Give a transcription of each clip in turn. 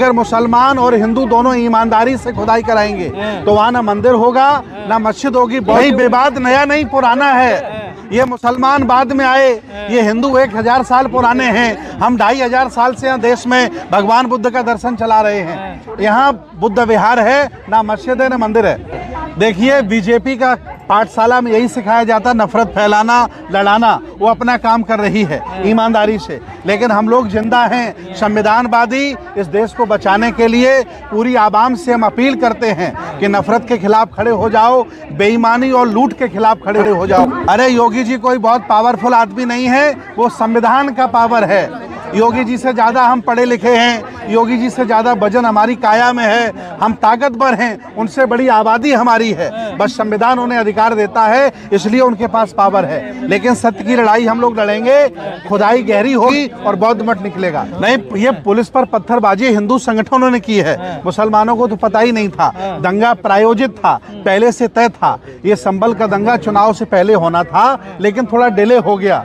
अगर मुसलमान और हिंदू दोनों ईमानदारी से खुदाई कराएंगे तो वहाँ ना मंदिर होगा ना मस्जिद होगी। वही विवाद नया नहीं पुराना है। ये मुसलमान बाद में आए, ये हिंदू 1000 साल पुराने हैं। हम 2500 साल से यहाँ देश में भगवान बुद्ध का दर्शन चला रहे हैं। यहाँ बुद्ध विहार है, ना मस्जिद है ना मंदिर है। देखिए बीजेपी का पाठशाला में यही सिखाया जाता, नफरत फैलाना, लड़ाना। वो अपना काम कर रही है ईमानदारी से, लेकिन हम लोग जिंदा हैं संविधानवादी। इस देश को बचाने के लिए पूरी आवाम से हम अपील करते हैं कि नफरत के खिलाफ खड़े हो जाओ, बेईमानी और लूट के खिलाफ खड़े हो जाओ। अरे योगी जी कोई बहुत पावरफुल आदमी नहीं है, वो संविधान का पावर है। योगी जी से ज़्यादा हम पढ़े लिखे हैं, योगी जी से ज़्यादा वजन हमारी काया में है, हम ताकतवर हैं, उनसे बड़ी आबादी हमारी है। बस संविधान उन्हें अधिकार देता है, इसलिए उनके पास पावर है। लेकिन सत्य की लड़ाई हम लोग लड़ेंगे, खुदाई गहरी होगी और बौद्ध मठ निकलेगा। नहीं, ये पुलिस पर पत्थरबाजी हिंदू संगठनों ने की है, मुसलमानों को तो पता ही नहीं था। दंगा प्रायोजित था, पहले से तय था। ये संभल का दंगा चुनाव से पहले होना था, लेकिन थोड़ा डिले हो गया।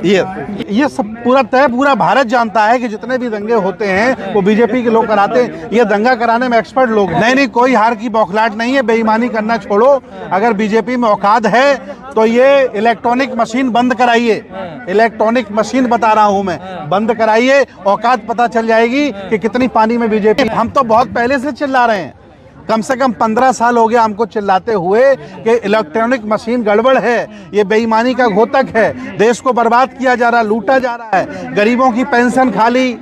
ये सब पूरा तय, पूरा भारत जानता है कि जितने भी दंगे होते हैं वो बीजेपी के लोग कराते हैं। ये दंगा कराने में एक्सपर्ट लोग। नहीं, कोई हार की बौखलाहट नहीं है। बेईमानी करना छोड़ो। अगर बीजेपी में औकात है तो ये इलेक्ट्रॉनिक मशीन बंद कराइए। इलेक्ट्रॉनिक मशीन बता रहा हूं मैं, बंद कराइए। औकात पता चल जाएगी कि कितनी पानी में बीजेपी। हम तो बहुत पहले से चिल्ला रहे हैं, कम से कम 15 साल हो गया हमको चिल्लाते हुए कि इलेक्ट्रॉनिक मशीन गड़बड़ है, ये बेईमानी का घोतक है, देश को बर्बाद किया जा रहा है, लूटा जा रहा है। गरीबों की पेंशन खाली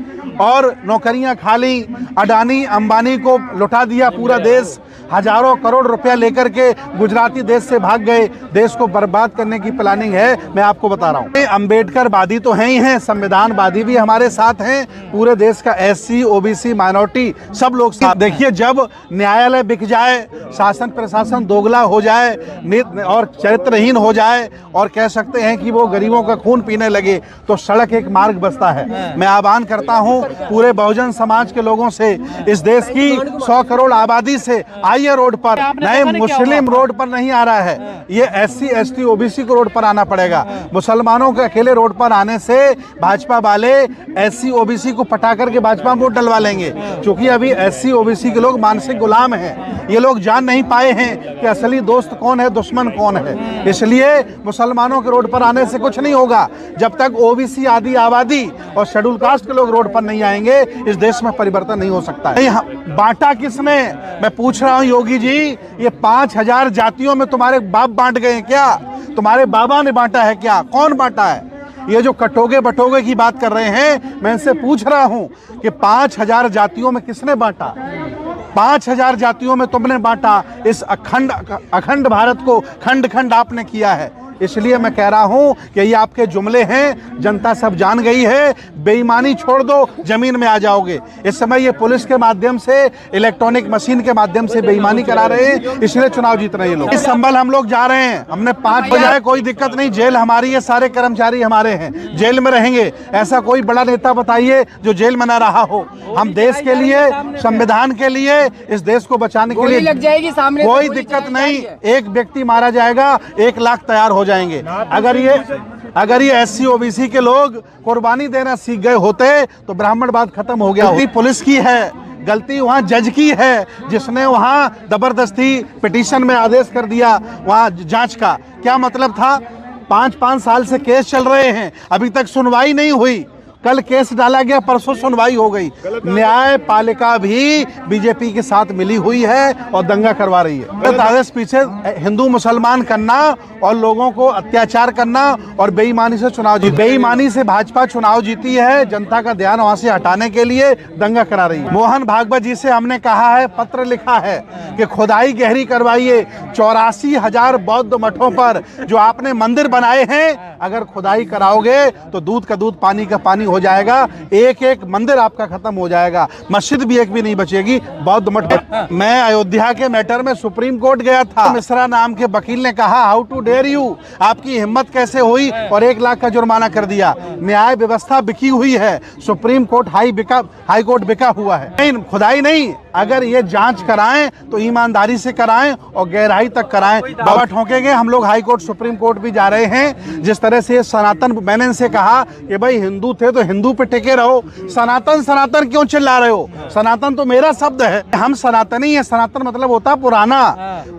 और नौकरियां खाली, अडानी अंबानी को लुटा दिया पूरा देश। हजारों करोड़ रुपया लेकर के गुजराती देश से भाग गए। देश को बर्बाद करने की प्लानिंग है, मैं आपको बता रहा हूँ। अम्बेडकरवादी तो हैं ही हैं, संविधानवादी भी हमारे साथ हैं। पूरे देश का SC OBC माइनॉरिटी सब लोग साथ। देखिए जब न्यायालय बिक जाए, शासन प्रशासन दोगला हो जाए और चरित्रहीन हो जाए और कह सकते हैं कि वो गरीबों का खून पीने लगे, तो सड़क एक मार्ग बसता है। मैं आह्वान करता हूँ पूरे बहुजन समाज के लोगों से, इस देश की 100 करोड़ आबादी से आइए रोड पर। नहीं, मुस्लिम रोड पर नहीं आ रहा है, ये SC ST OBC को रोड पर आना पड़ेगा। मुसलमानों के अकेले रोड पर आने से भाजपा वाले SC OBC को पटा करके भाजपा में वोट डलवा लेंगे, क्योंकि अभी SC OBC के लोग मानसिक गुलाम हैं। ये लोग जान नहीं पाए हैं कि असली दोस्त कौन है, दुश्मन कौन है। इसलिए मुसलमानों के रोड पर आने से कुछ नहीं होगा। जब तक OBC आदि आबादी और शेड्यूल कास्ट के लोग रोड पर नहीं आएंगे, इस देश में परिवर्तन नहीं हो सकता है। बांटा किसने, मैं पूछ रहा हूं योगी जी, ये 5000 जातियों में तुम्हारे बाप बांट गए क्या? तुम्हारे बाबा ने बांटा है क्या? कौन बांटा है? ये जो कटोगे बटोगे की बात कर रहे हैं, मैं इनसे पूछ रहा हूं कि 5000 जातियों में किसने बांटा? 5000 जातियों में तुमने बांटा। इस अखंड भारत को खंड खंड आपने किया है। इसलिए मैं कह रहा हूं कि ये आपके जुमले हैं, जनता सब जान गई है। बेईमानी छोड़ दो, जमीन में आ जाओगे। इस समय ये पुलिस के माध्यम से, इलेक्ट्रॉनिक मशीन के माध्यम से बेईमानी करा रहे हैं, इसलिए चुनाव जीत रहे हैं लोग। इस संभल हम लोग जा रहे हैं, हमने 5 बजे, कोई दिक्कत नहीं। जेल हमारी है, सारे कर्मचारी हमारे हैं, जेल में रहेंगे। ऐसा कोई बड़ा नेता बताइए जो जेल में ना रहा हो। हम देश के लिए, संविधान के लिए, इस देश को बचाने के लिए लग जाएगी सामने, कोई दिक्कत नहीं। एक व्यक्ति मारा जाएगा, 1 लाख तैयार हो जाएंगे। अगर ये SC OBC के लोग कुर्बानी देना सीख गए होते तो ब्राह्मणवाद खत्म हो गया। गलती पुलिस की है, गलती वहाँ जज की है, जिसने वहाँ जबरदस्ती पिटीशन में आदेश कर दिया वहाँ जांच का। क्या मतलब था? 5-5 साल से केस चल रहे हैं, अभी तक सुनवाई नहीं हुई। कल केस डाला गया, परसों सुनवाई हो गई। न्यायपालिका भी बीजेपी के साथ मिली हुई है और दंगा करवा रही है। आदेश पीछे हिंदू मुसलमान करना और लोगों को अत्याचार करना और बेईमानी से चुनाव जीत। बेईमानी से भाजपा चुनाव जीती है, जनता का ध्यान वहां से हटाने के लिए दंगा करा रही है। मोहन भागवत जी से हमने कहा है, पत्र लिखा है कि खुदाई गहरी करवाइए। 84,000 बौद्ध मठों पर जो आपने मंदिर बनाए हैं, अगर खुदाई कराओगे तो दूध का दूध, पानी का पानी हो जाएगा। एक एक मंदिर आपका खत्म हो जाएगा, मस्जिद भी एक भी नहीं बचेगी। बौद्ध मठ। मैं अयोध्या के मैटर में सुप्रीम कोर्ट गया था। मिश्रा नाम के वकील ने कहा, हाउ टू डेयर यू, आपकी हिम्मत कैसे हुई, और 1 लाख का जुर्माना कर दिया। न्याय व्यवस्था बिकी हुई है, सुप्रीम कोर्ट हाई कोर्ट बिका हुआ है। नहीं, खुदाई नहीं, अगर ये जांच कराएं तो ईमानदारी से कराएं और गहराई तक कराएं। बाबा ठोकेंगे। हम लोग हाई कोर्ट, सुप्रीम कोर्ट भी जा रहे हैं। जिस तरह से सनातन, मैंने इनसे कहा कि भाई हिंदू थे तो हिंदू पे टिके रहो। सनातन सनातन क्यों चिल्ला रहे हो? सनातन तो मेरा शब्द है, हम सनातनी है। सनातन मतलब होता है पुराना।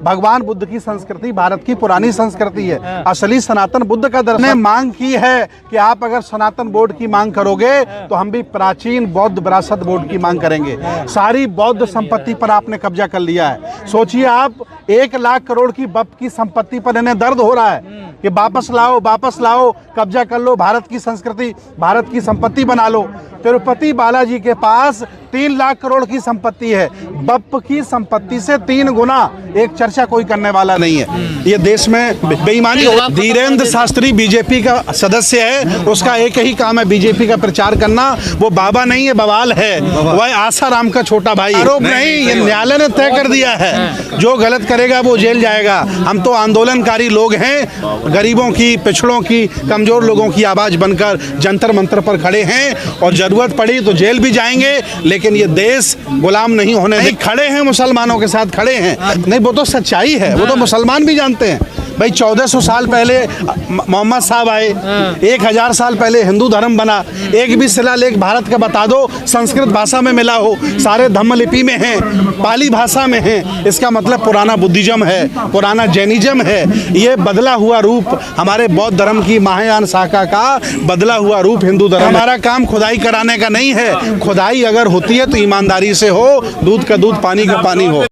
भगवान बुद्ध की संस्कृति भारत की पुरानी संस्कृति है। असली सनातन बुद्ध का दर्शन। मांग की है कि आप अगर सनातन बोर्ड की मांग करोगे तो हम भी प्राचीन बौद्ध विरासत बोर्ड की मांग करेंगे। सारी बौद्ध संपत्ति पर आपने कब्जा कर लिया है। सोचिए आप 1 लाख करोड़ की बप की संपत्ति पर इन्हें दर्द हो रहा है कि वापस लाओ, कब्जा कर लो, भारत की संस्कृति, भारत की संपत्ति बना लो। तिरुपति बालाजी के पास 3 लाख करोड़ की संपत्ति है। बप की संपत्ति से 3 गुना। एक चर्चा कोई करने वाला नहीं है। ये देश में बेईमानी हो। धीरेन्द्र शास्त्री बीजेपी का सदस्य है, उसका एक ही काम है बीजेपी का प्रचार करना। वो बाबा नहीं है, बवाल है। वह आसाराम का छोटा भाई। आरोप नहीं, ये न्यायालय ने तय कर दिया है। जो गलत करेगा वो जेल जाएगा। हम तो आंदोलनकारी लोग हैं, गरीबों की, पिछड़ों की, कमजोर लोगों की आवाज बनकर जंतर मंतर पर खड़े हैं और जरूरत पड़ी तो जेल भी जाएंगे, लेकिन ये देश गुलाम नहीं होने देंगे। खड़े हैं, मुसलमानों के साथ खड़े हैं। नहीं, वो तो सच्चाई है, वो तो मुसलमान भी जानते हैं। भाई 1400 साल पहले मोहम्मद साहब आए, 1000 साल पहले हिंदू धर्म बना। एक भी शिलालेख भारत का बता दो संस्कृत भाषा में मिला हो। सारे धम्म लिपि में हैं, पाली भाषा में हैं। इसका मतलब पुराना बुद्धिज्म है, पुराना जैनिज्म है। ये बदला हुआ रूप हमारे बौद्ध धर्म की महायान शाखा का बदला हुआ रूप हिंदू धर्म। हमारा काम खुदाई कराने का नहीं है। खुदाई अगर होती है तो ईमानदारी से हो, दूध का दूध, पानी का पानी हो।